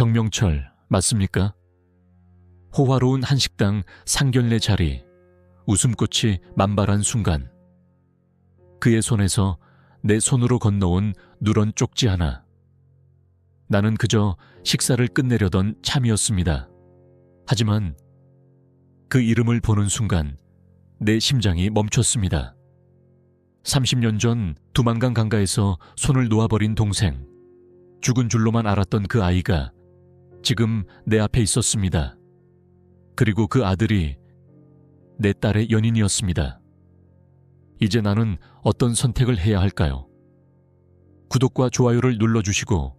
정명철, 맞습니까? 호화로운 한식당 상견례 자리, 웃음꽃이 만발한 순간, 그의 손에서 내 손으로 건너온 누런 쪽지 하나. 나는 그저 식사를 끝내려던 참이었습니다. 하지만 그 이름을 보는 순간 내 심장이 멈췄습니다. 30년 전 두만강 강가에서 손을 놓아버린 동생, 죽은 줄로만 알았던 그 아이가 지금 내 앞에 있었습니다. 그리고 그 아들이 내 딸의 연인이었습니다. 이제 나는 어떤 선택을 해야 할까요? 구독과 좋아요를 눌러주시고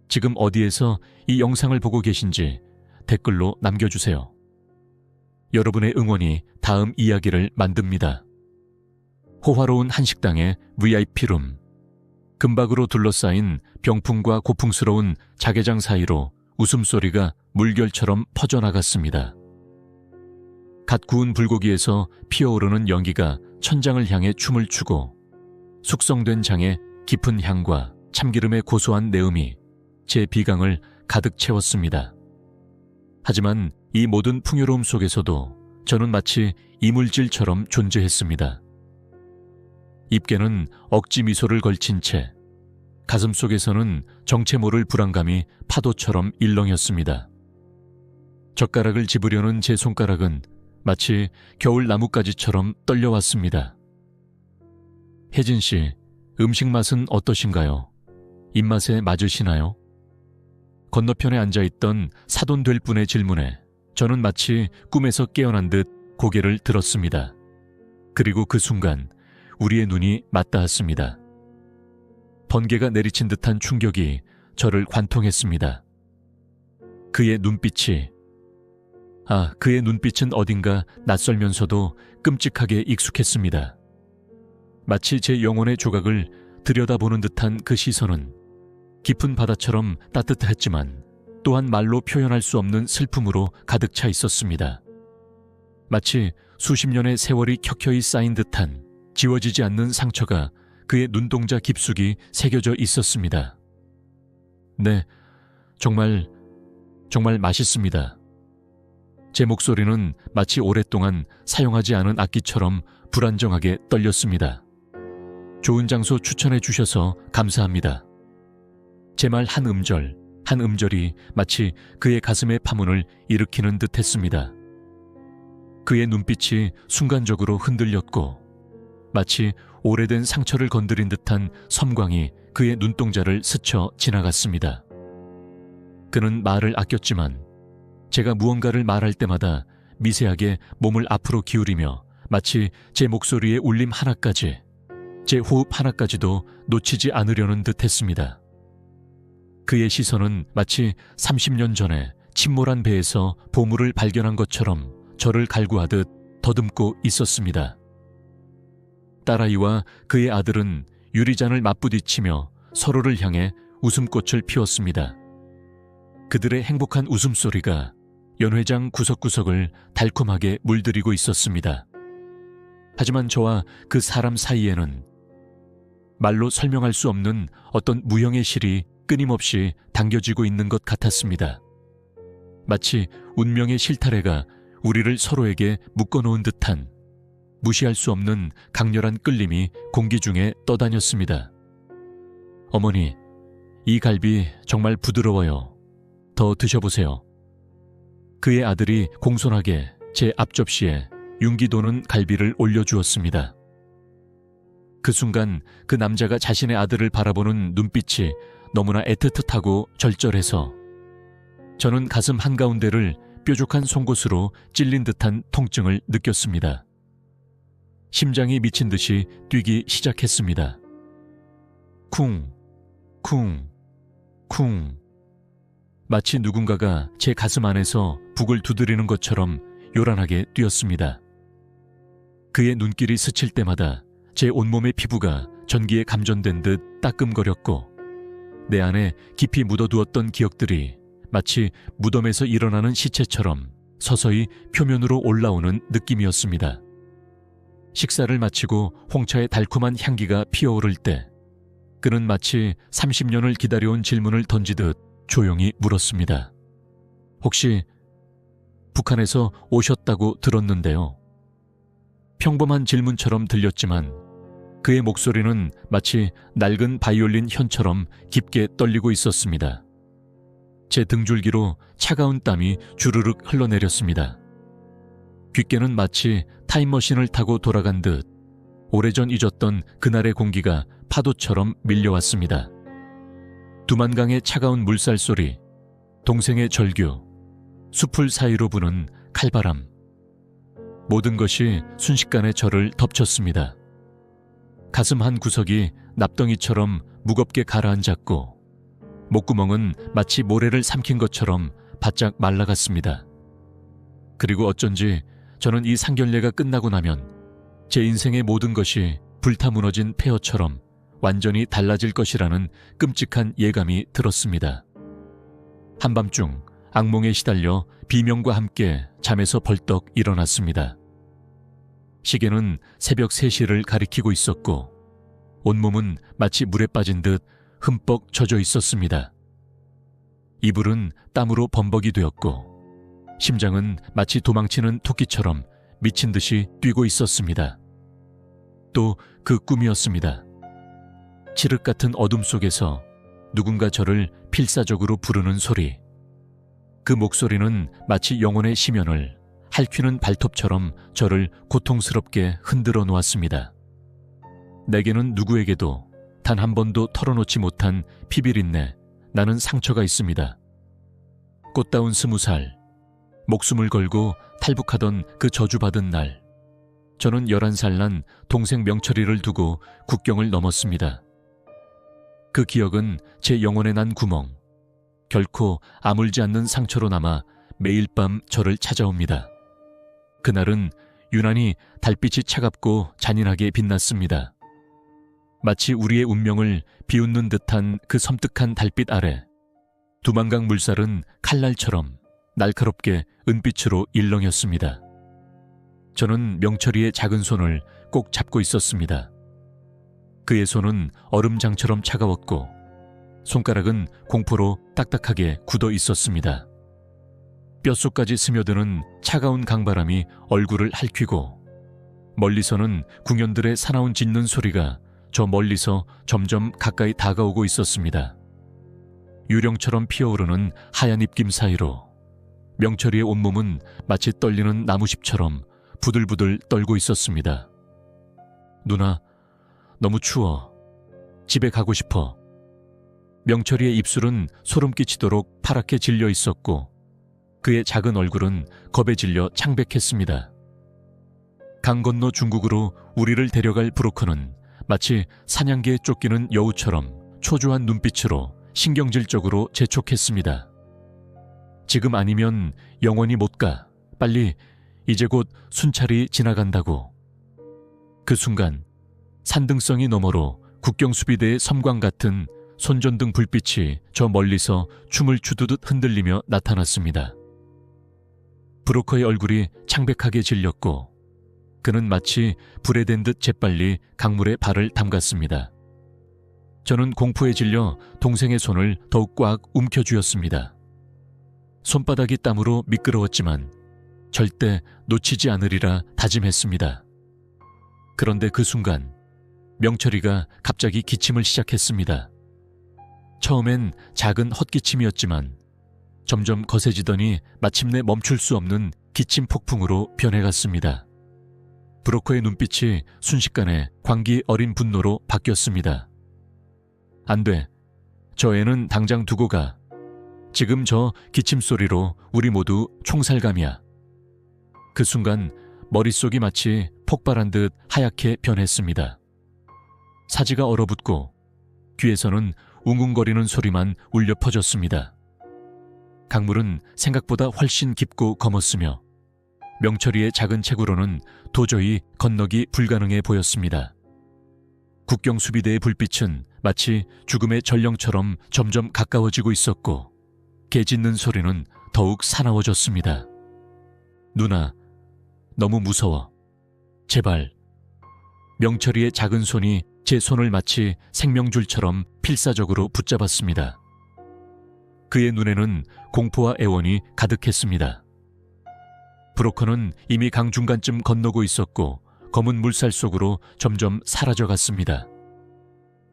지금 어디에서 이 영상을 보고 계신지 댓글로 남겨주세요. 여러분의 응원이 다음 이야기를 만듭니다. 호화로운 한식당의 VIP룸. 금박으로 둘러싸인 병풍과 고풍스러운 자개장 사이로 웃음소리가 물결처럼 퍼져나갔습니다. 갓 구운 불고기에서 피어오르는 연기가 천장을 향해 춤을 추고 숙성된 장의 깊은 향과 참기름의 고소한 내음이 제 비강을 가득 채웠습니다. 하지만 이 모든 풍요로움 속에서도 저는 마치 이물질처럼 존재했습니다. 입계는 억지 미소를 걸친 채 가슴 속에서는 정체 모를 불안감이 파도처럼 일렁였습니다. 젓가락을 집으려는 제 손가락은 마치 겨울 나뭇가지처럼 떨려왔습니다. 혜진 씨, 음식 맛은 어떠신가요? 입맛에 맞으시나요? 건너편에 앉아있던 사돈될 분의 질문에 저는 마치 꿈에서 깨어난 듯 고개를 들었습니다. 그리고 그 순간 우리의 눈이 맞닿았습니다. 번개가 내리친 듯한 충격이 저를 관통했습니다. 그의 눈빛은 어딘가 낯설면서도 끔찍하게 익숙했습니다. 마치 제 영혼의 조각을 들여다보는 듯한 그 시선은 깊은 바다처럼 따뜻했지만 또한 말로 표현할 수 없는 슬픔으로 가득 차 있었습니다. 마치 수십 년의 세월이 켜켜이 쌓인 듯한 지워지지 않는 상처가 그의 눈동자 깊숙이 새겨져 있었습니다. 네, 정말 맛있습니다. 제 목소리는 마치 오랫동안 사용하지 않은 악기처럼 불안정하게 떨렸습니다. 좋은 장소 추천해 주셔서 감사합니다. 제 말 한 음절이 마치 그의 가슴의 파문을 일으키는 듯 했습니다. 그의 눈빛이 순간적으로 흔들렸고 마치 오래된 상처를 건드린 듯한 섬광이 그의 눈동자를 스쳐 지나갔습니다. 그는 말을 아꼈지만 제가 무언가를 말할 때마다 미세하게 몸을 앞으로 기울이며 마치 제 목소리의 울림 하나까지, 제 호흡 하나까지도 놓치지 않으려는 듯 했습니다. 그의 시선은 마치 30년 전에 침몰한 배에서 보물을 발견한 것처럼 저를 갈구하듯 더듬고 있었습니다. 딸아이와 그의 아들은 유리잔을 맞부딪히며 서로를 향해 웃음꽃을 피웠습니다. 그들의 행복한 웃음소리가 연회장 구석구석을 달콤하게 물들이고 있었습니다. 하지만 저와 그 사람 사이에는 말로 설명할 수 없는 어떤 무형의 실이 끊임없이 당겨지고 있는 것 같았습니다. 마치 운명의 실타래가 우리를 서로에게 묶어놓은 듯한 무시할 수 없는 강렬한 끌림이 공기 중에 떠다녔습니다. 어머니, 이 갈비 정말 부드러워요. 더 드셔보세요. 그의 아들이 공손하게 제 앞접시에 윤기 도는 갈비를 올려주었습니다. 그 순간 그 남자가 자신의 아들을 바라보는 눈빛이 너무나 애틋하고 절절해서 저는 가슴 한가운데를 뾰족한 송곳으로 찔린 듯한 통증을 느꼈습니다. 심장이 미친 듯이 뛰기 시작했습니다. 쿵, 쿵, 쿵. 마치 누군가가 제 가슴 안에서 북을 두드리는 것처럼 요란하게 뛰었습니다. 그의 눈길이 스칠 때마다 제 온몸의 피부가 전기에 감전된 듯 따끔거렸고 내 안에 깊이 묻어두었던 기억들이 마치 무덤에서 일어나는 시체처럼 서서히 표면으로 올라오는 느낌이었습니다. 식사를 마치고 홍차의 달콤한 향기가 피어오를 때 그는 마치 30년을 기다려온 질문을 던지듯 조용히 물었습니다. 혹시 북한에서 오셨다고 들었는데요. 평범한 질문처럼 들렸지만 그의 목소리는 마치 낡은 바이올린 현처럼 깊게 떨리고 있었습니다. 제 등줄기로 차가운 땀이 주르륵 흘러내렸습니다. 귓게는 마치 타임머신을 타고 돌아간 듯 오래전 잊었던 그날의 공기가 파도처럼 밀려왔습니다. 두만강의 차가운 물살 소리, 동생의 절규, 숲을 사이로 부는 칼바람. 모든 것이 순식간에 저를 덮쳤습니다. 가슴 한 구석이 납덩이처럼 무겁게 가라앉았고 목구멍은 마치 모래를 삼킨 것처럼 바짝 말라갔습니다. 그리고 어쩐지 저는 이 상견례가 끝나고 나면 제 인생의 모든 것이 불타 무너진 폐허처럼 완전히 달라질 것이라는 끔찍한 예감이 들었습니다. 한밤중 악몽에 시달려 비명과 함께 잠에서 벌떡 일어났습니다. 시계는 새벽 3시를 가리키고 있었고 온몸은 마치 물에 빠진 듯 흠뻑 젖어 있었습니다. 이불은 땀으로 범벅이 되었고 심장은 마치 도망치는 토끼처럼 미친 듯이 뛰고 있었습니다. 또 그 꿈이었습니다. 칠흑 같은 어둠 속에서 누군가 저를 필사적으로 부르는 소리. 그 목소리는 마치 영혼의 심연을 핥히는 발톱처럼 저를 고통스럽게 흔들어 놓았습니다. 내게는 누구에게도 단 한 번도 털어놓지 못한 피비린내, 나는 상처가 있습니다. 꽃다운 20살, 목숨을 걸고 탈북하던 그 저주받은 날, 저는 11살 난 동생 명철이를 두고 국경을 넘었습니다. 그 기억은 제 영혼에 난 구멍, 결코 아물지 않는 상처로 남아 매일 밤 저를 찾아옵니다. 그날은 유난히 달빛이 차갑고 잔인하게 빛났습니다. 마치 우리의 운명을 비웃는 듯한 그 섬뜩한 달빛 아래 두만강 물살은 칼날처럼 날카롭게 은빛으로 일렁였습니다. 저는 명철이의 작은 손을 꼭 잡고 있었습니다. 그의 손은 얼음장처럼 차가웠고 손가락은 공포로 딱딱하게 굳어 있었습니다. 뼛속까지 스며드는 차가운 강바람이 얼굴을 핥히고 멀리서는 궁연들의 사나운 짖는 소리가 저 멀리서 점점 가까이 다가오고 있었습니다. 유령처럼 피어오르는 하얀 입김 사이로 명철이의 온몸은 마치 떨리는 나무잎처럼 부들부들 떨고 있었습니다. 누나, 너무 추워. 집에 가고 싶어. 명철이의 입술은 소름 끼치도록 파랗게 질려 있었고 그의 작은 얼굴은 겁에 질려 창백했습니다. 강 건너 중국으로 우리를 데려갈 브로커는 마치 사냥개에 쫓기는 여우처럼 초조한 눈빛으로 신경질적으로 재촉했습니다. 지금 아니면 영원히 못 가. 빨리, 이제 곧 순찰이 지나간다고. 그 순간 산등성이 너머로 국경수비대의 섬광 같은 손전등 불빛이 저 멀리서 춤을 추듯 흔들리며 나타났습니다. 브로커의 얼굴이 창백하게 질렸고 그는 마치 불에 댄 듯 재빨리 강물에 발을 담갔습니다. 저는 공포에 질려 동생의 손을 더욱 꽉 움켜쥐었습니다. 손바닥이 땀으로 미끄러웠지만 절대 놓치지 않으리라 다짐했습니다. 그런데 그 순간 명철이가 갑자기 기침을 시작했습니다. 처음엔 작은 헛기침이었지만 점점 거세지더니 마침내 멈출 수 없는 기침 폭풍으로 변해갔습니다. 브로커의 눈빛이 순식간에 광기 어린 분노로 바뀌었습니다. 안 돼. 저 애는 당장 두고 가. 지금 저 기침 소리로 우리 모두 총살감이야. 그 순간 머릿속이 마치 폭발한 듯 하얗게 변했습니다. 사지가 얼어붙고 귀에서는 웅웅거리는 소리만 울려 퍼졌습니다. 강물은 생각보다 훨씬 깊고 검었으며 명철이의 작은 체구로는 도저히 건너기 불가능해 보였습니다. 국경수비대의 불빛은 마치 죽음의 전령처럼 점점 가까워지고 있었고 개 짖는 소리는 더욱 사나워졌습니다. 누나, 너무 무서워. 제발. 명철이의 작은 손이 제 손을 마치 생명줄처럼 필사적으로 붙잡았습니다. 그의 눈에는 공포와 애원이 가득했습니다. 브로커는 이미 강 중간쯤 건너고 있었고 검은 물살 속으로 점점 사라져갔습니다.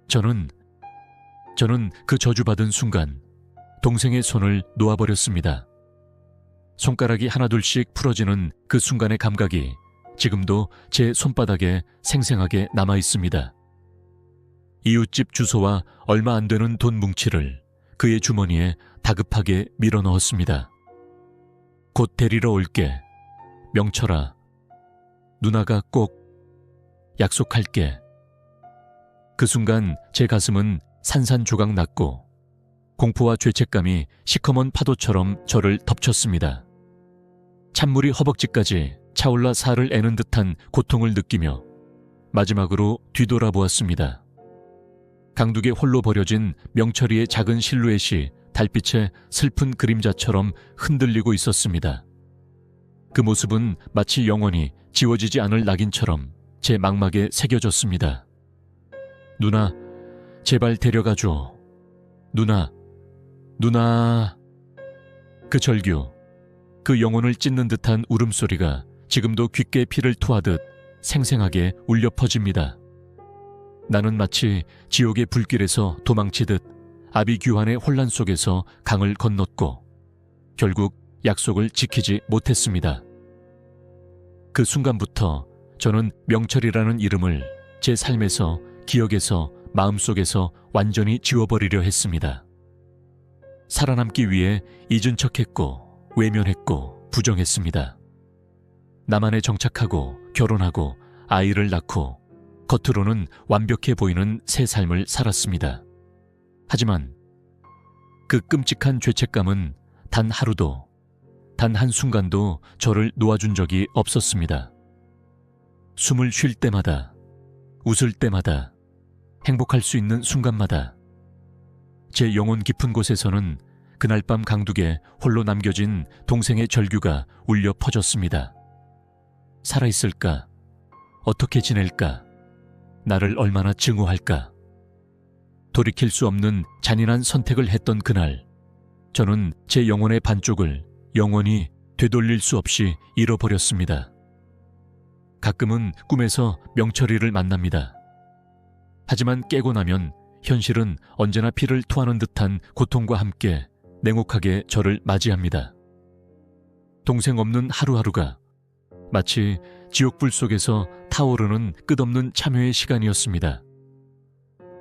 저는 그 저주받은 순간 동생의 손을 놓아버렸습니다. 손가락이 하나둘씩 풀어지는 그 순간의 감각이 지금도 제 손바닥에 생생하게 남아있습니다. 이웃집 주소와 얼마 안 되는 돈 뭉치를 그의 주머니에 다급하게 밀어넣었습니다. 곧 데리러 올게. 명철아. 누나가 꼭 약속할게. 그 순간 제 가슴은 산산조각 났고 공포와 죄책감이 시커먼 파도처럼 저를 덮쳤습니다. 찬물이 허벅지까지 차올라 살을 애는 듯한 고통을 느끼며 마지막으로 뒤돌아보았습니다. 강둑에 홀로 버려진 명철이의 작은 실루엣이 달빛에 슬픈 그림자처럼 흔들리고 있었습니다. 그 모습은 마치 영원히 지워지지 않을 낙인처럼 제 망막에 새겨졌습니다. 누나, 제발 데려가줘. 누나. 그 절규, 그 영혼을 찢는 듯한 울음소리가 지금도 귓가에 피를 토하듯 생생하게 울려 퍼집니다. 나는 마치 지옥의 불길에서 도망치듯 아비규환의 혼란 속에서 강을 건넜고 결국 약속을 지키지 못했습니다. 그 순간부터 저는 명철이라는 이름을 제 삶에서, 기억에서, 마음속에서 완전히 지워버리려 했습니다. 살아남기 위해 잊은 척했고 외면했고 부정했습니다. 나만에 정착하고 결혼하고 아이를 낳고 겉으로는 완벽해 보이는 새 삶을 살았습니다. 하지만 그 끔찍한 죄책감은 단 하루도, 단 한순간도 저를 놓아준 적이 없었습니다. 숨을 쉴 때마다, 웃을 때마다, 행복할 수 있는 순간마다 제 영혼 깊은 곳에서는 그날 밤 강둑에 홀로 남겨진 동생의 절규가 울려 퍼졌습니다. 살아있을까? 어떻게 지낼까? 나를 얼마나 증오할까? 돌이킬 수 없는 잔인한 선택을 했던 그날, 저는 제 영혼의 반쪽을 영원히 되돌릴 수 없이 잃어버렸습니다. 가끔은 꿈에서 명철이를 만납니다. 하지만 깨고 나면 현실은 언제나 피를 토하는 듯한 고통과 함께 냉혹하게 저를 맞이합니다. 동생 없는 하루하루가 마치 지옥불 속에서 타오르는 끝없는 참회의 시간이었습니다.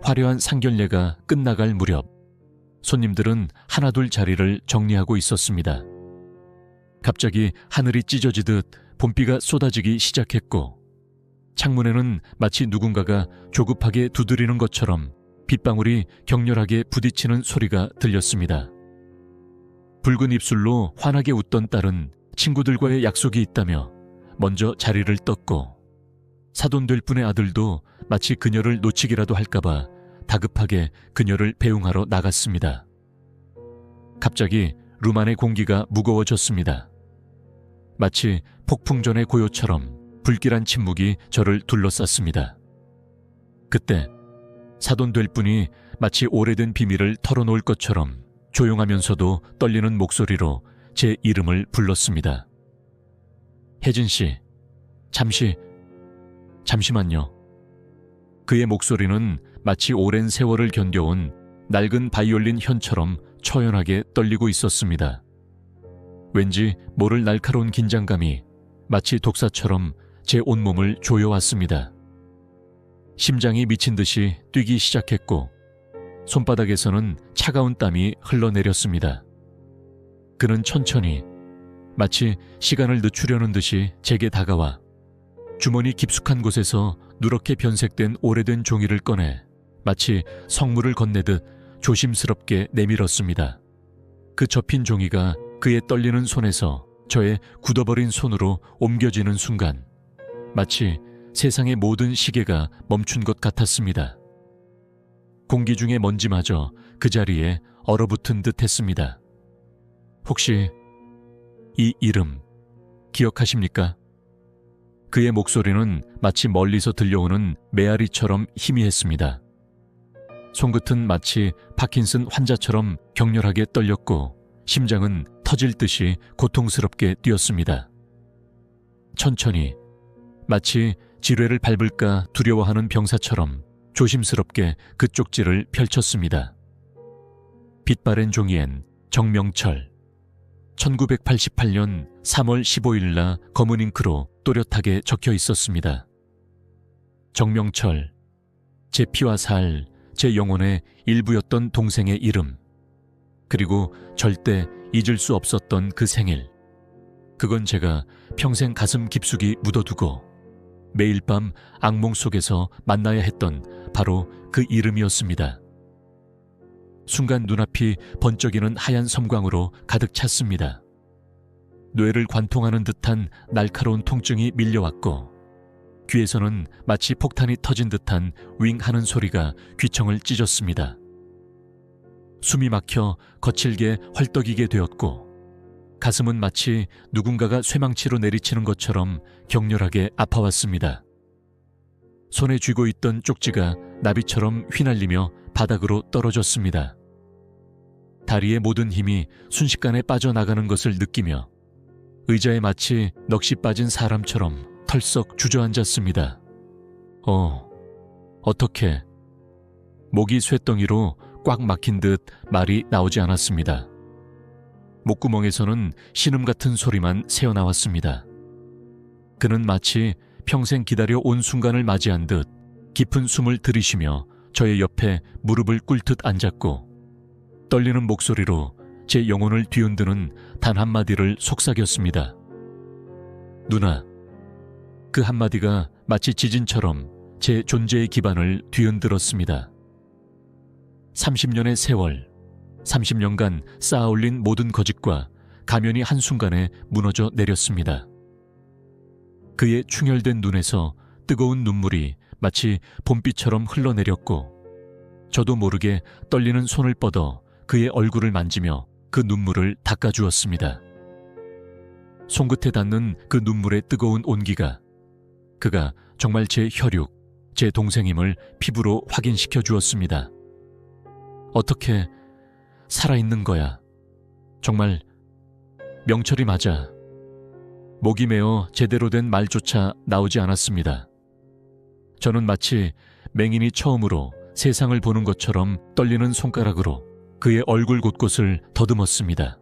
화려한 상견례가 끝나갈 무렵 손님들은 하나둘 자리를 정리하고 있었습니다. 갑자기 하늘이 찢어지듯 봄비가 쏟아지기 시작했고 창문에는 마치 누군가가 조급하게 두드리는 것처럼 빗방울이 격렬하게 부딪히는 소리가 들렸습니다. 붉은 입술로 환하게 웃던 딸은 친구들과의 약속이 있다며 먼저 자리를 떴고 사돈될 분의 아들도 마치 그녀를 놓치기라도 할까봐 다급하게 그녀를 배웅하러 나갔습니다. 갑자기 룸 안의 공기가 무거워졌습니다. 마치 폭풍 전의 고요처럼 불길한 침묵이 저를 둘러쌌습니다. 그때 사돈될 분이 마치 오래된 비밀을 털어놓을 것처럼 조용하면서도 떨리는 목소리로 제 이름을 불렀습니다. 혜진 씨, 잠시만요. 그의 목소리는 마치 오랜 세월을 견뎌온 낡은 바이올린 현처럼 처연하게 떨리고 있었습니다. 왠지 모를 날카로운 긴장감이 마치 독사처럼 제 온몸을 조여왔습니다. 심장이 미친 듯이 뛰기 시작했고 손바닥에서는 차가운 땀이 흘러내렸습니다. 그는 천천히 마치 시간을 늦추려는 듯이 제게 다가와 주머니 깊숙한 곳에서 누렇게 변색된 오래된 종이를 꺼내 마치 성물을 건네듯 조심스럽게 내밀었습니다. 그 접힌 종이가 그의 떨리는 손에서 저의 굳어버린 손으로 옮겨지는 순간 마치 세상의 모든 시계가 멈춘 것 같았습니다. 공기 중의 먼지마저 그 자리에 얼어붙은 듯 했습니다. 혹시 이 이름 기억하십니까? 그의 목소리는 마치 멀리서 들려오는 메아리처럼 희미했습니다. 손끝은 마치 파킨슨 환자처럼 격렬하게 떨렸고 심장은 터질 듯이 고통스럽게 뛰었습니다. 천천히, 마치 지뢰를 밟을까 두려워하는 병사처럼 조심스럽게 그 쪽지를 펼쳤습니다. 빛바랜 종이엔 정명철, 1988년 3월 15일날 검은 잉크로 또렷하게 적혀 있었습니다. 정명철, 제 피와 살, 제 영혼의 일부였던 동생의 이름, 그리고 절대 잊을 수 없었던 그 생일. 그건 제가 평생 가슴 깊숙이 묻어두고 매일 밤 악몽 속에서 만나야 했던 바로 그 이름이었습니다. 순간 눈앞이 번쩍이는 하얀 섬광으로 가득 찼습니다. 뇌를 관통하는 듯한 날카로운 통증이 밀려왔고 귀에서는 마치 폭탄이 터진 듯한 윙 하는 소리가 귀청을 찢었습니다. 숨이 막혀 거칠게 헐떡이게 되었고 가슴은 마치 누군가가 쇠망치로 내리치는 것처럼 격렬하게 아파왔습니다. 손에 쥐고 있던 쪽지가 나비처럼 휘날리며 바닥으로 떨어졌습니다. 다리의 모든 힘이 순식간에 빠져나가는 것을 느끼며 의자에 마치 넋이 빠진 사람처럼 털썩 주저앉았습니다. 어떻게? 목이 쇠덩이로 꽉 막힌 듯 말이 나오지 않았습니다. 목구멍에서는 신음 같은 소리만 새어나왔습니다. 그는 마치 평생 기다려 온 순간을 맞이한 듯 깊은 숨을 들이쉬며 저의 옆에 무릎을 꿇듯 앉았고 떨리는 목소리로 제 영혼을 뒤흔드는 단 한마디를 속삭였습니다. 누나. 그 한마디가 마치 지진처럼 제 존재의 기반을 뒤흔들었습니다. 30년의 세월, 30년간 쌓아올린 모든 거짓과 가면이 한순간에 무너져 내렸습니다. 그의 충혈된 눈에서 뜨거운 눈물이 마치 봄비처럼 흘러내렸고 저도 모르게 떨리는 손을 뻗어 그의 얼굴을 만지며 그 눈물을 닦아주었습니다. 손끝에 닿는 그 눈물의 뜨거운 온기가 그가 정말 제 혈육, 제 동생임을 피부로 확인시켜 주었습니다. 어떻게 살아있는 거야. 정말 명철이 맞아. 목이 메어 제대로 된 말조차 나오지 않았습니다. 저는 마치 맹인이 처음으로 세상을 보는 것처럼 떨리는 손가락으로 그의 얼굴 곳곳을 더듬었습니다.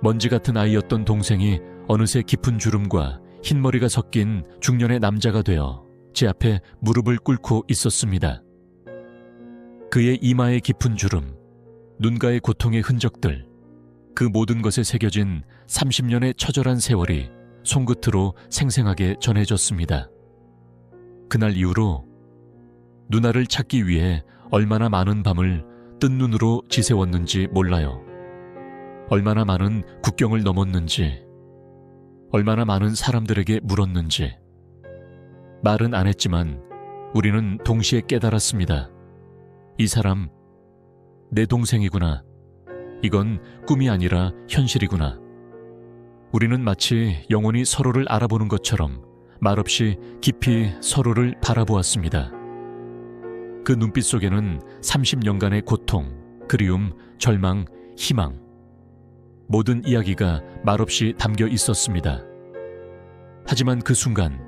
먼지 같은 아이였던 동생이 어느새 깊은 주름과 흰머리가 섞인 중년의 남자가 되어 제 앞에 무릎을 꿇고 있었습니다. 그의 이마의 깊은 주름, 눈가의 고통의 흔적들, 그 모든 것에 새겨진 30년의 처절한 세월이 손끝으로 생생하게 전해졌습니다. 그날 이후로 누나를 찾기 위해 얼마나 많은 밤을 뜬 눈으로 지새웠는지 몰라요. 얼마나 많은 국경을 넘었는지, 얼마나 많은 사람들에게 물었는지. 말은 안 했지만 우리는 동시에 깨달았습니다. 이 사람, 내 동생이구나. 이건 꿈이 아니라 현실이구나. 우리는 마치 영원히 서로를 알아보는 것처럼 말없이 깊이 서로를 바라보았습니다. 그 눈빛 속에는 30년간의 고통, 그리움, 절망, 희망, 모든 이야기가 말없이 담겨 있었습니다. 하지만 그 순간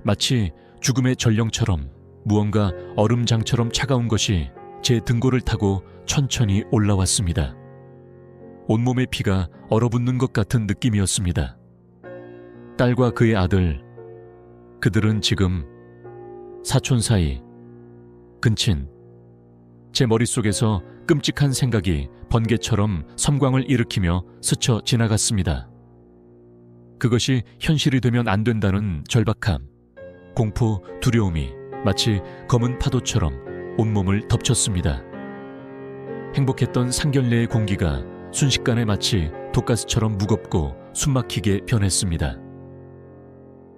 마치 죽음의 전령처럼 무언가 얼음장처럼 차가운 것이 제 등골을 타고 천천히 올라왔습니다. 온몸의 피가 얼어붙는 것 같은 느낌이었습니다. 딸과 그의 아들, 그들은 지금 사촌 사이, 근친. 제 머릿속에서 끔찍한 생각이 번개처럼 섬광을 일으키며 스쳐 지나갔습니다. 그것이 현실이 되면 안 된다는 절박함, 공포, 두려움이 마치 검은 파도처럼 온몸을 덮쳤습니다. 행복했던 상견례의 공기가 순식간에 마치 독가스처럼 무겁고 숨막히게 변했습니다.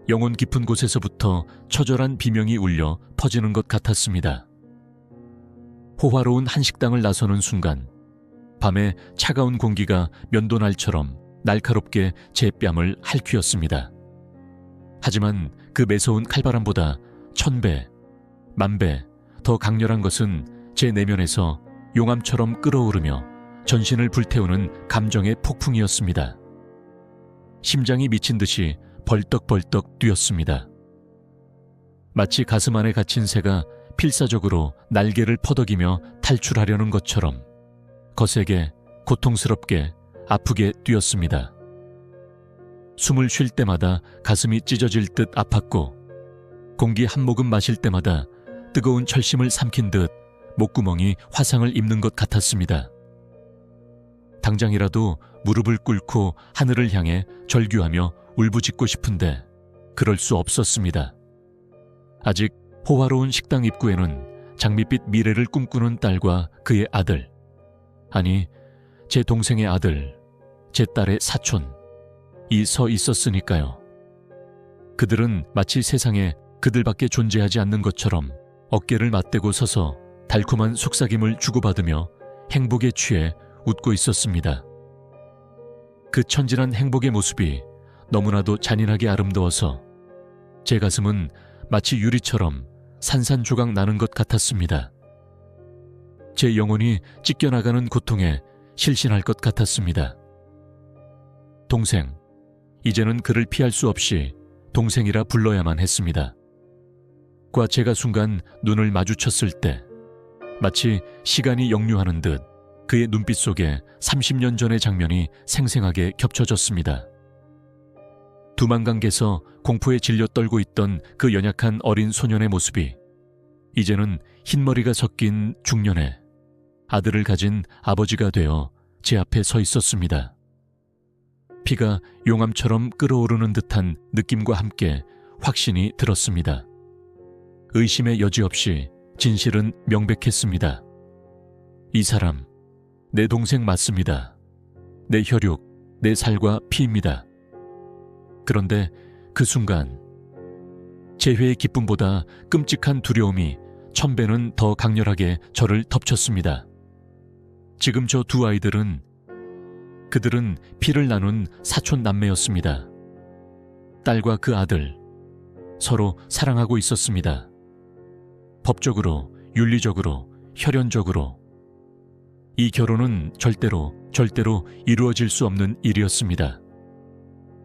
영혼 깊은 곳에서부터 처절한 비명이 울려 퍼지는 것 같았습니다. 호화로운 한식당을 나서는 순간 밤의 차가운 공기가 면도날처럼 날카롭게 제 뺨을 핥히었습니다. 하지만 그 매서운 칼바람보다 1000배, 10,000배 더 강렬한 것은 제 내면에서 용암처럼 끓어오르며 전신을 불태우는 감정의 폭풍이었습니다. 심장이 미친 듯이 벌떡벌떡 뛰었습니다. 마치 가슴 안에 갇힌 새가 필사적으로 날개를 퍼덕이며 탈출하려는 것처럼 거세게, 고통스럽게, 아프게 뛰었습니다. 숨을 쉴 때마다 가슴이 찢어질 듯 아팠고 공기 한 모금 마실 때마다 뜨거운 철심을 삼킨 듯 목구멍이 화상을 입는 것 같았습니다. 당장이라도 무릎을 꿇고 하늘을 향해 절규하며 울부짖고 싶은데 그럴 수 없었습니다. 아직 호화로운 식당 입구에는 장밋빛 미래를 꿈꾸는 딸과 그의 아들, 아니 제 동생의 아들, 제 딸의 사촌이 서 있었으니까요. 그들은 마치 세상에 그들밖에 존재하지 않는 것처럼 어깨를 맞대고 서서 달콤한 속삭임을 주고받으며 행복에 취해 웃고 있었습니다. 그 천진한 행복의 모습이 너무나도 잔인하게 아름다워서 제 가슴은 마치 유리처럼 산산조각 나는 것 같았습니다. 제 영혼이 찢겨나가는 고통에 실신할 것 같았습니다. 동생, 이제는 그를 피할 수 없이 동생이라 불러야만 했습니다. 과 제가 순간 눈을 마주쳤을 때 마치 시간이 역류하는 듯 그의 눈빛 속에 30년 전의 장면이 생생하게 겹쳐졌습니다. 두만강에서 공포에 질려 떨고 있던 그 연약한 어린 소년의 모습이 이제는 흰머리가 섞인 중년의 아들을 가진 아버지가 되어 제 앞에 서 있었습니다. 피가 용암처럼 끓어오르는 듯한 느낌과 함께 확신이 들었습니다. 의심의 여지 없이 진실은 명백했습니다. 이 사람, 내 동생 맞습니다. 내 혈육, 내 살과 피입니다. 그런데 그 순간 재회의 기쁨보다 끔찍한 두려움이 1000배는 더 강렬하게 저를 덮쳤습니다. 지금 저 두 아이들은 그들은 피를 나눈 사촌 남매였습니다. 딸과 그 아들, 서로 사랑하고 있었습니다. 법적으로, 윤리적으로, 혈연적으로. 이 결혼은 절대로 이루어질 수 없는 일이었습니다.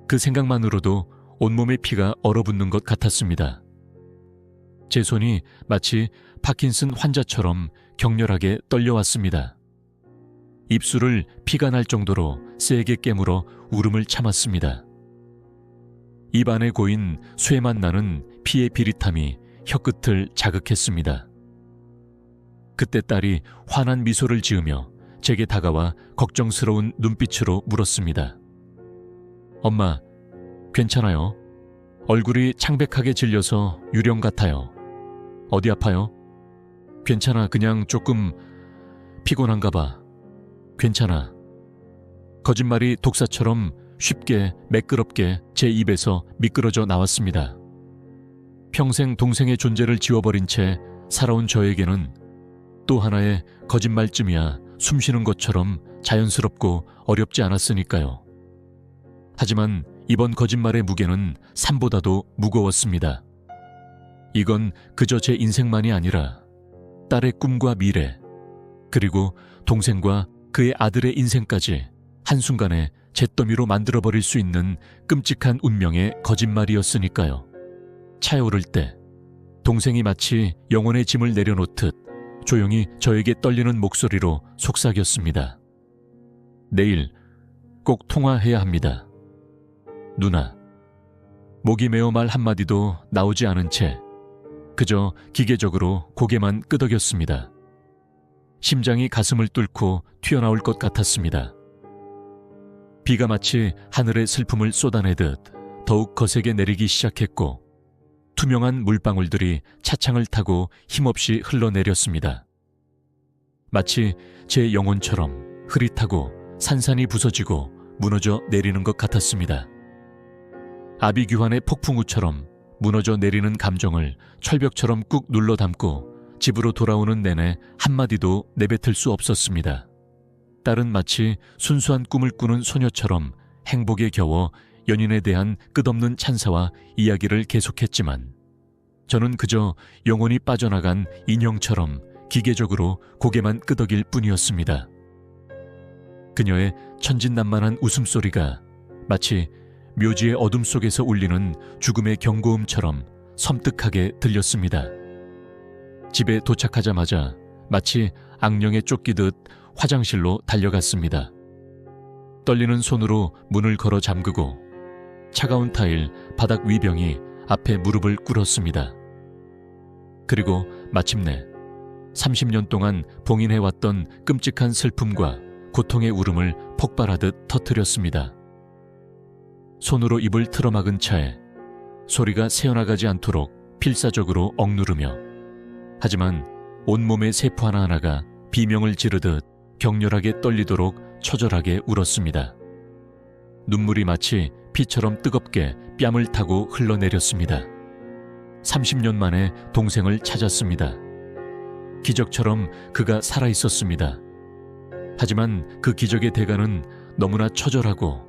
그 생각만으로도 온몸의 피가 얼어붙는 것 같았습니다. 제 손이 마치 파킨슨 환자처럼 격렬하게 떨려왔습니다. 입술을 피가 날 정도로 세게 깨물어 울음을 참았습니다. 입 안에 고인 쇠만 나는 피의 비릿함이 혀끝을 자극했습니다. 그때 딸이 환한 미소를 지으며 제게 다가와 걱정스러운 눈빛으로 물었습니다. 엄마, 괜찮아요? 얼굴이 창백하게 질려서 유령 같아요. 어디 아파요? 괜찮아, 그냥 조금 피곤한가 봐. 괜찮아. 거짓말이 독사처럼 쉽게 매끄럽게 제 입에서 미끄러져 나왔습니다. 평생 동생의 존재를 지워버린 채 살아온 저에게는 또 하나의 거짓말쯤이야 숨쉬는 것처럼 자연스럽고 어렵지 않았으니까요. 하지만 이번 거짓말의 무게는 산보다도 무거웠습니다. 이건 그저 제 인생만이 아니라 딸의 꿈과 미래, 그리고 동생과 그의 아들의 인생까지 한순간에 잿더미로 만들어버릴 수 있는 끔찍한 운명의 거짓말이었으니까요. 차오를 때 동생이 마치 영혼의 짐을 내려놓듯 조용히 저에게 떨리는 목소리로 속삭였습니다. 내일 꼭 통화해야 합니다. 누나. 목이 메어 말 한마디도 나오지 않은 채 그저 기계적으로 고개만 끄덕였습니다. 심장이 가슴을 뚫고 튀어나올 것 같았습니다. 비가 마치 하늘의 슬픔을 쏟아내듯 더욱 거세게 내리기 시작했고 투명한 물방울들이 차창을 타고 힘없이 흘러내렸습니다. 마치 제 영혼처럼 흐릿하고 산산이 부서지고 무너져 내리는 것 같았습니다. 아비규환의 폭풍우처럼 무너져 내리는 감정을 철벽처럼 꾹 눌러 담고 집으로 돌아오는 내내 한마디도 내뱉을 수 없었습니다. 딸은 마치 순수한 꿈을 꾸는 소녀처럼 행복에 겨워 연인에 대한 끝없는 찬사와 이야기를 계속했지만 저는 그저 영혼이 빠져나간 인형처럼 기계적으로 고개만 끄덕일 뿐이었습니다. 그녀의 천진난만한 웃음소리가 마치 묘지의 어둠 속에서 울리는 죽음의 경고음처럼 섬뜩하게 들렸습니다. 집에 도착하자마자 마치 악령에 쫓기듯 화장실로 달려갔습니다. 떨리는 손으로 문을 걸어 잠그고 차가운 타일 바닥 위병이 앞에 무릎을 꿇었습니다. 그리고 마침내 30년 동안 봉인해왔던 끔찍한 슬픔과 고통의 울음을 폭발하듯 터뜨렸습니다. 손으로 입을 틀어막은 차에 소리가 새어나가지 않도록 필사적으로 억누르며, 하지만 온몸의 세포 하나하나가 비명을 지르듯 격렬하게 떨리도록 처절하게 울었습니다. 눈물이 마치 피처럼 뜨겁게 뺨을 타고 흘러내렸습니다. 30년 만에 동생을 찾았습니다. 기적처럼 그가 살아있었습니다. 하지만 그 기적의 대가는 너무나 처절하고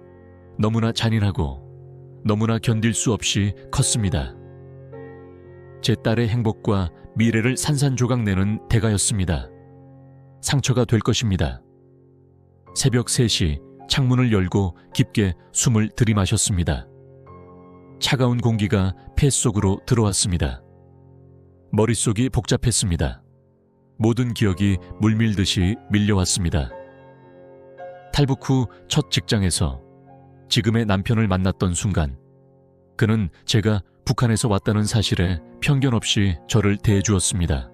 너무나 잔인하고 너무나 견딜 수 없이 컸습니다. 제 딸의 행복과 미래를 산산조각내는 대가였습니다. 상처가 될 것입니다. 새벽 3시 창문을 열고 깊게 숨을 들이마셨습니다. 차가운 공기가 폐 속으로 들어왔습니다. 머릿속이 복잡했습니다. 모든 기억이 물밀듯이 밀려왔습니다. 탈북 후 첫 직장에서 지금의 남편을 만났던 순간, 그는 제가 북한에서 왔다는 사실에 편견 없이 저를 대해주었습니다.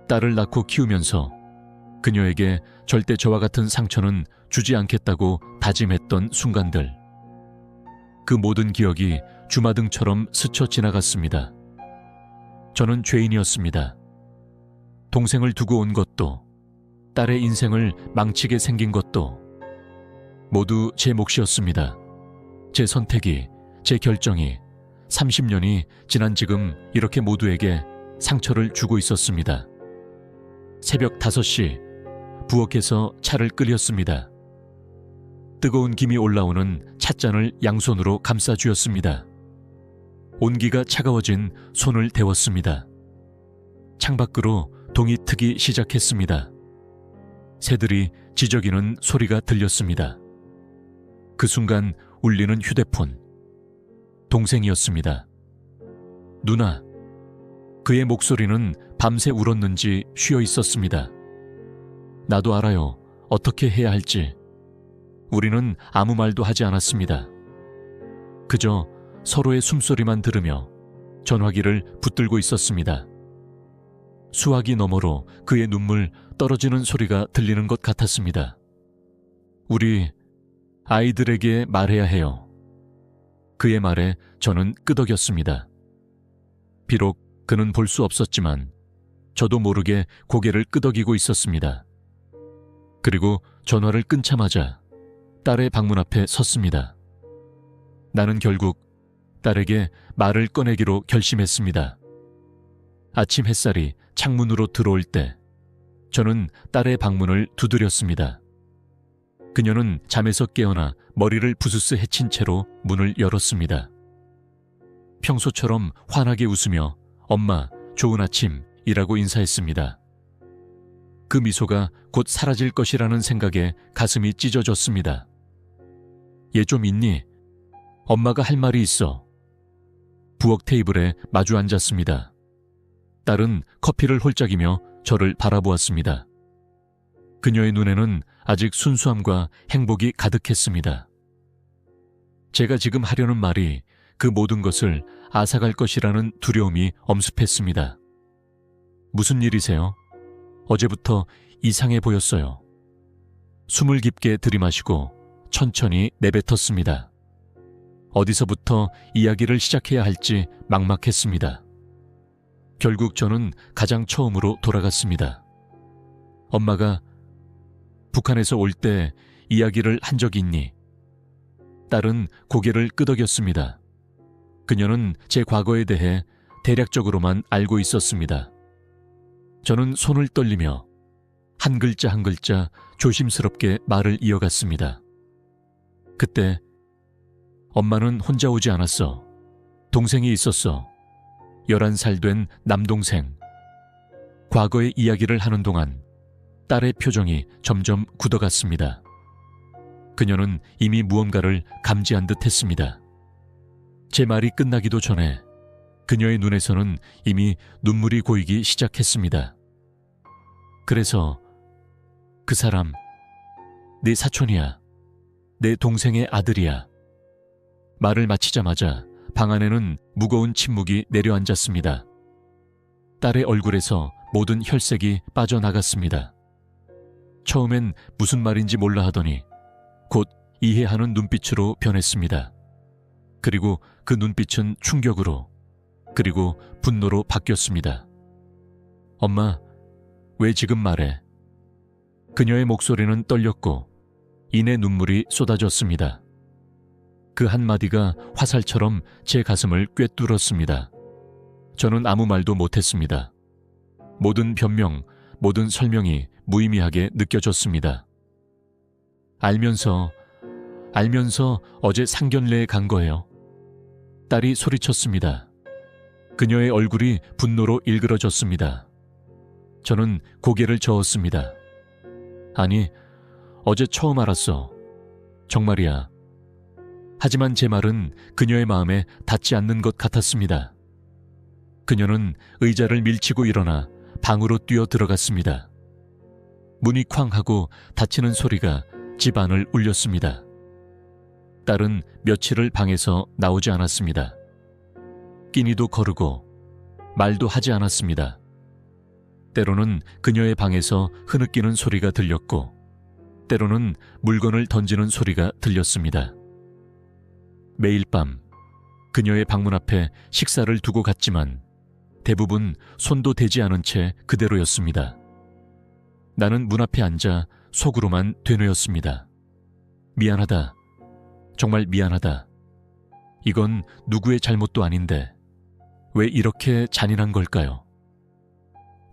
딸을 낳고 키우면서 그녀에게 절대 저와 같은 상처는 주지 않겠다고 다짐했던 순간들, 그 모든 기억이 주마등처럼 스쳐 지나갔습니다. 저는 죄인이었습니다. 동생을 두고 온 것도, 딸의 인생을 망치게 생긴 것도 모두 제 몫이었습니다. 제 선택이, 제 결정이 30년이 지난 지금 이렇게 모두에게 상처를 주고 있었습니다. 새벽 5시 부엌에서 차를 끓였습니다. 뜨거운 김이 올라오는 찻잔을 양손으로 감싸 쥐었습니다. 온기가 차가워진 손을 데웠습니다. 창밖으로 동이 트기 시작했습니다. 새들이 지저귀는 소리가 들렸습니다. 그 순간 울리는 휴대폰. 동생이었습니다. 누나. 그의 목소리는 밤새 울었는지 쉬어 있었습니다. 나도 알아요. 어떻게 해야 할지. 우리는 아무 말도 하지 않았습니다. 그저 서로의 숨소리만 들으며 전화기를 붙들고 있었습니다. 수화기 너머로 그의 눈물 떨어지는 소리가 들리는 것 같았습니다. 우리 아이들에게 말해야 해요. 그의 말에 저는 끄덕였습니다. 비록 그는 볼 수 없었지만 저도 모르게 고개를 끄덕이고 있었습니다. 그리고 전화를 끊자마자 딸의 방문 앞에 섰습니다. 나는 결국 딸에게 말을 꺼내기로 결심했습니다. 아침 햇살이 창문으로 들어올 때 저는 딸의 방문을 두드렸습니다. 그녀는 잠에서 깨어나 머리를 부스스 헤친 채로 문을 열었습니다. 평소처럼 환하게 웃으며 엄마, 좋은 아침이라고 인사했습니다. 그 미소가 곧 사라질 것이라는 생각에 가슴이 찢어졌습니다. 얘 좀 있니? 엄마가 할 말이 있어. 부엌 테이블에 마주 앉았습니다. 딸은 커피를 홀짝이며 저를 바라보았습니다. 그녀의 눈에는 아직 순수함과 행복이 가득했습니다. 제가 지금 하려는 말이 그 모든 것을 앗아갈 것이라는 두려움이 엄습했습니다. 무슨 일이세요? 어제부터 이상해 보였어요. 숨을 깊게 들이마시고 천천히 내뱉었습니다. 어디서부터 이야기를 시작해야 할지 막막했습니다. 결국 저는 가장 처음으로 돌아갔습니다. 엄마가 북한에서 올 때 이야기를 한 적이 있니? 딸은 고개를 끄덕였습니다. 그녀는 제 과거에 대해 대략적으로만 알고 있었습니다. 저는 손을 떨리며 한 글자 한 글자 조심스럽게 말을 이어갔습니다. 그때 엄마는 혼자 오지 않았어. 동생이 있었어. 11살 된 남동생. 과거의 이야기를 하는 동안 딸의 표정이 점점 굳어갔습니다. 그녀는 이미 무언가를 감지한 듯 했습니다. 제 말이 끝나기도 전에 그녀의 눈에서는 이미 눈물이 고이기 시작했습니다. 그래서 그 사람, 내 사촌이야. 내 동생의 아들이야. 말을 마치자마자 방 안에는 무거운 침묵이 내려앉았습니다. 딸의 얼굴에서 모든 혈색이 빠져나갔습니다. 처음엔 무슨 말인지 몰라 하더니 곧 이해하는 눈빛으로 변했습니다. 그리고 그 눈빛은 충격으로, 그리고 분노로 바뀌었습니다. 엄마, 왜 지금 말해? 그녀의 목소리는 떨렸고 이내 눈물이 쏟아졌습니다. 그 한마디가 화살처럼 제 가슴을 꿰뚫었습니다. 저는 아무 말도 못했습니다. 모든 변명, 모든 설명이 무의미하게 느껴졌습니다. 알면서 어제 상견례에 간 거예요. 딸이 소리쳤습니다. 그녀의 얼굴이 분노로 일그러졌습니다. 저는 고개를 저었습니다. 아니, 어제 처음 알았어. 정말이야. 하지만 제 말은 그녀의 마음에 닿지 않는 것 같았습니다. 그녀는 의자를 밀치고 일어나 방으로 뛰어 들어갔습니다. 문이 쾅 하고 닫히는 소리가 집 안을 울렸습니다. 딸은 며칠을 방에서 나오지 않았습니다. 끼니도 거르고 말도 하지 않았습니다. 때로는 그녀의 방에서 흐느끼는 소리가 들렸고 때로는 물건을 던지는 소리가 들렸습니다. 매일 밤 그녀의 방문 앞에 식사를 두고 갔지만 대부분 손도 대지 않은 채 그대로였습니다. 나는 문 앞에 앉아 속으로만 되뇌었습니다. 미안하다. 정말 미안하다. 이건 누구의 잘못도 아닌데 왜 이렇게 잔인한 걸까요?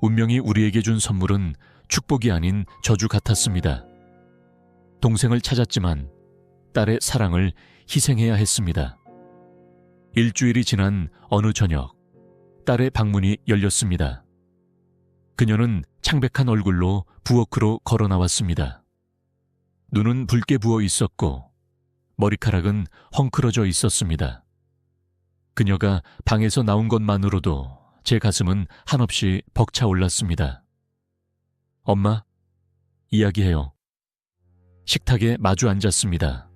운명이 우리에게 준 선물은 축복이 아닌 저주 같았습니다. 동생을 찾았지만 딸의 사랑을 희생해야 했습니다. 일주일이 지난 어느 저녁, 딸의 방문이 열렸습니다. 그녀는 창백한 얼굴로 부엌으로 걸어 나왔습니다. 눈은 붉게 부어 있었고 머리카락은 헝클어져 있었습니다. 그녀가 방에서 나온 것만으로도 제 가슴은 한없이 벅차올랐습니다. 엄마, 이야기해요. 식탁에 마주 앉았습니다.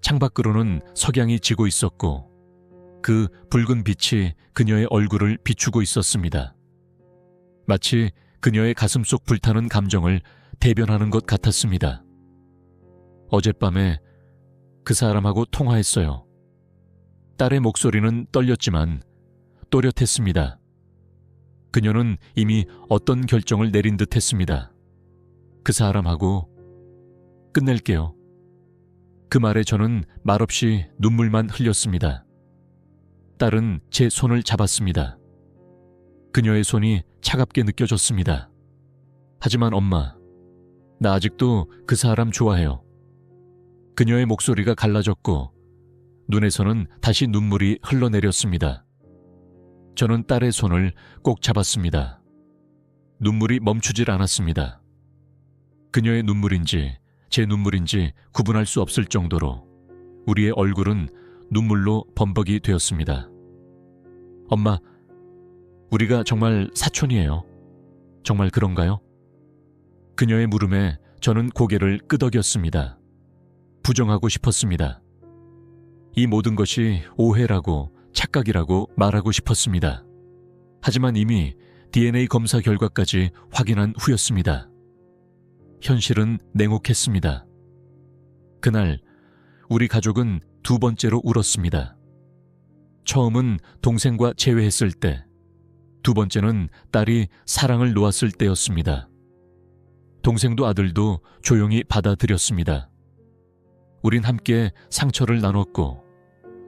창밖으로는 석양이 지고 있었고 그 붉은 빛이 그녀의 얼굴을 비추고 있었습니다. 마치 그녀의 가슴속 불타는 감정을 대변하는 것 같았습니다. 어젯밤에 그 사람하고 통화했어요. 딸의 목소리는 떨렸지만 또렷했습니다. 그녀는 이미 어떤 결정을 내린 듯 했습니다. 그 사람하고 끝낼게요. 그 말에 저는 말없이 눈물만 흘렸습니다. 딸은 제 손을 잡았습니다. 그녀의 손이 차갑게 느껴졌습니다. 하지만 엄마, 나 아직도 그 사람 좋아해요. 그녀의 목소리가 갈라졌고 눈에서는 다시 눈물이 흘러내렸습니다. 저는 딸의 손을 꼭 잡았습니다. 눈물이 멈추질 않았습니다. 그녀의 눈물인지 제 눈물인지 구분할 수 없을 정도로 우리의 얼굴은 눈물로 범벅이 되었습니다. 엄마, 우리가 정말 사촌이에요. 정말 그런가요? 그녀의 물음에 저는 고개를 끄덕였습니다. 부정하고 싶었습니다. 이 모든 것이 오해라고 착각이라고 말하고 싶었습니다. 하지만 이미 DNA 검사 결과까지 확인한 후였습니다. 현실은 냉혹했습니다. 그날 우리 가족은 두 번째로 울었습니다. 처음은 동생과 재회했을 때, 두 번째는 딸이 사랑을 놓았을 때였습니다. 동생도 아들도 조용히 받아들였습니다. 우린 함께 상처를 나눴고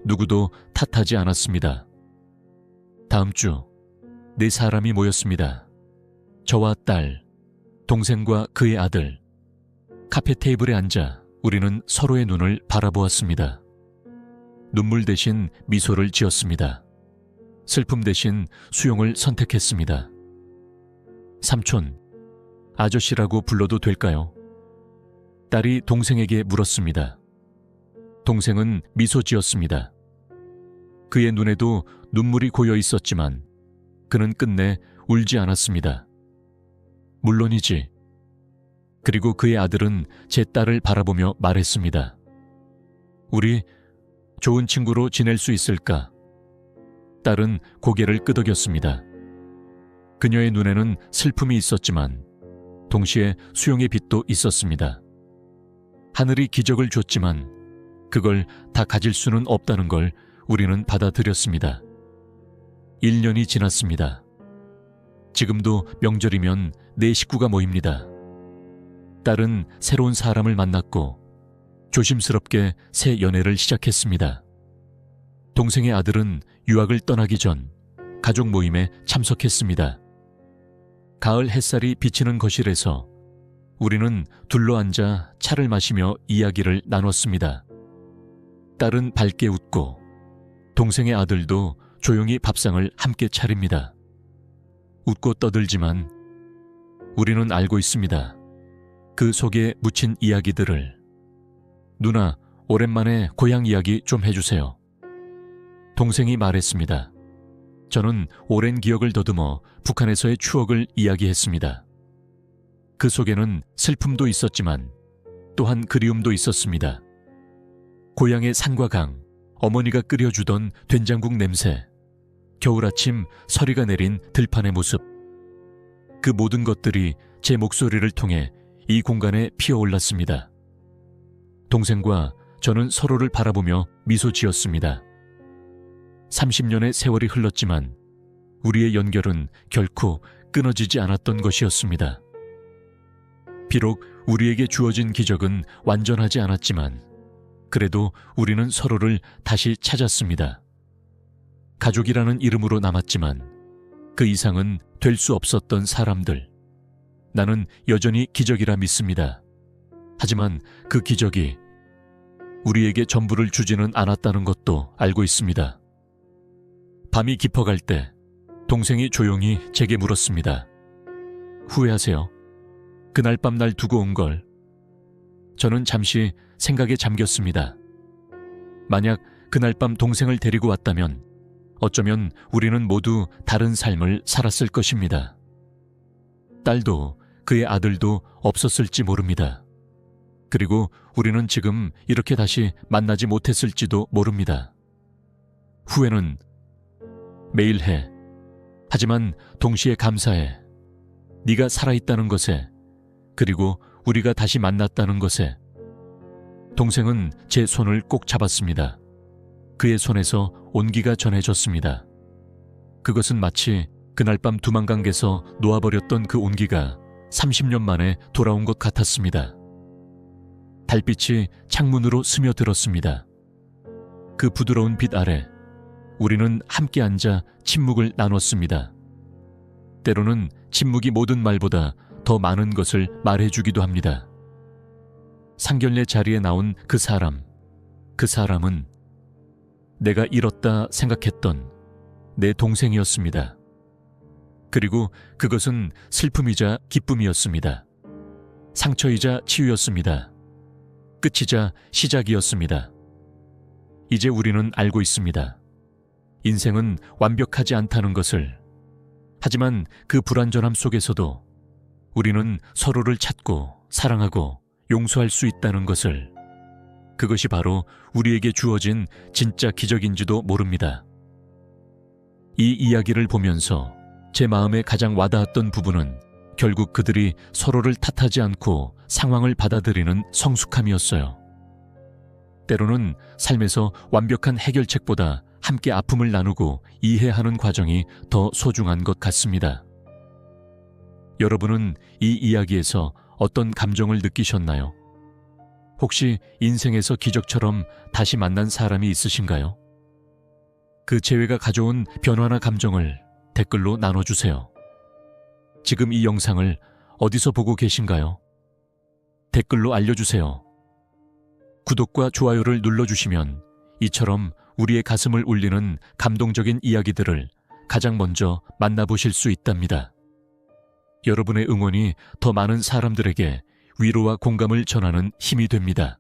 누구도 탓하지 않았습니다. 다음 주 네 사람이 모였습니다. 저와 딸, 동생과 그의 아들. 카페 테이블에 앉아 우리는 서로의 눈을 바라보았습니다. 눈물 대신 미소를 지었습니다. 슬픔 대신 수용을 선택했습니다. 삼촌, 아저씨라고 불러도 될까요? 딸이 동생에게 물었습니다. 동생은 미소 지었습니다. 그의 눈에도 눈물이 고여 있었지만 그는 끝내 울지 않았습니다. 물론이지. 그리고 그의 아들은 제 딸을 바라보며 말했습니다. 우리 좋은 친구로 지낼 수 있을까? 딸은 고개를 끄덕였습니다. 그녀의 눈에는 슬픔이 있었지만 동시에 수용의 빛도 있었습니다. 하늘이 기적을 줬지만 그걸 다 가질 수는 없다는 걸 우리는 받아들였습니다. 1년이 지났습니다. 지금도 명절이면 내 식구가 모입니다. 딸은 새로운 사람을 만났고 조심스럽게 새 연애를 시작했습니다. 동생의 아들은 유학을 떠나기 전 가족 모임에 참석했습니다. 가을 햇살이 비치는 거실에서 우리는 둘러앉아 차를 마시며 이야기를 나눴습니다. 딸은 밝게 웃고 동생의 아들도 조용히 밥상을 함께 차립니다. 웃고 떠들지만 우리는 알고 있습니다. 그 속에 묻힌 이야기들을. 누나, 오랜만에 고향 이야기 좀 해주세요. 동생이 말했습니다. 저는 오랜 기억을 더듬어 북한에서의 추억을 이야기했습니다. 그 속에는 슬픔도 있었지만 또한 그리움도 있었습니다. 고향의 산과 강, 어머니가 끓여주던 된장국 냄새, 겨울 아침 서리가 내린 들판의 모습. 그 모든 것들이 제 목소리를 통해 이 공간에 피어올랐습니다. 동생과 저는 서로를 바라보며 미소 지었습니다. 30년의 세월이 흘렀지만 우리의 연결은 결코 끊어지지 않았던 것이었습니다. 비록 우리에게 주어진 기적은 완전하지 않았지만 그래도 우리는 서로를 다시 찾았습니다. 가족이라는 이름으로 남았지만 그 이상은 될 수 없었던 사람들. 나는 여전히 기적이라 믿습니다. 하지만 그 기적이 우리에게 전부를 주지는 않았다는 것도 알고 있습니다. 밤이 깊어갈 때 동생이 조용히 제게 물었습니다. 후회하세요? 그날 밤 날 두고 온 걸. 저는 잠시 생각에 잠겼습니다. 만약 그날 밤 동생을 데리고 왔다면 어쩌면 우리는 모두 다른 삶을 살았을 것입니다. 딸도 그의 아들도 없었을지 모릅니다. 그리고 우리는 지금 이렇게 다시 만나지 못했을지도 모릅니다. 후회는 매일 해. 하지만 동시에 감사해. 네가 살아있다는 것에, 그리고 우리가 다시 만났다는 것에. 동생은 제 손을 꼭 잡았습니다. 그의 손에서 온기가 전해졌습니다. 그것은 마치 그날 밤 두만강에서 놓아버렸던 그 온기가 30년 만에 돌아온 것 같았습니다. 달빛이 창문으로 스며들었습니다. 그 부드러운 빛 아래 우리는 함께 앉아 침묵을 나눴습니다. 때로는 침묵이 모든 말보다 더 많은 것을 말해주기도 합니다. 상견례 자리에 나온 그 사람은 내가 잃었다 생각했던 내 동생이었습니다. 그리고 그것은 슬픔이자 기쁨이었습니다. 상처이자 치유였습니다. 끝이자 시작이었습니다. 이제 우리는 알고 있습니다. 인생은 완벽하지 않다는 것을. 하지만 그 불완전함 속에서도 우리는 서로를 찾고 사랑하고 용서할 수 있다는 것을. 그것이 바로 우리에게 주어진 진짜 기적인지도 모릅니다. 이 이야기를 보면서 제 마음에 가장 와닿았던 부분은 결국 그들이 서로를 탓하지 않고 상황을 받아들이는 성숙함이었어요. 때로는 삶에서 완벽한 해결책보다 함께 아픔을 나누고 이해하는 과정이 더 소중한 것 같습니다. 여러분은 이 이야기에서 어떤 감정을 느끼셨나요? 혹시 인생에서 기적처럼 다시 만난 사람이 있으신가요? 그 재회가 가져온 변화나 감정을 댓글로 나눠주세요. 지금 이 영상을 어디서 보고 계신가요? 댓글로 알려주세요. 구독과 좋아요를 눌러주시면 이처럼 우리의 가슴을 울리는 감동적인 이야기들을 가장 먼저 만나보실 수 있답니다. 여러분의 응원이 더 많은 사람들에게 위로와 공감을 전하는 힘이 됩니다.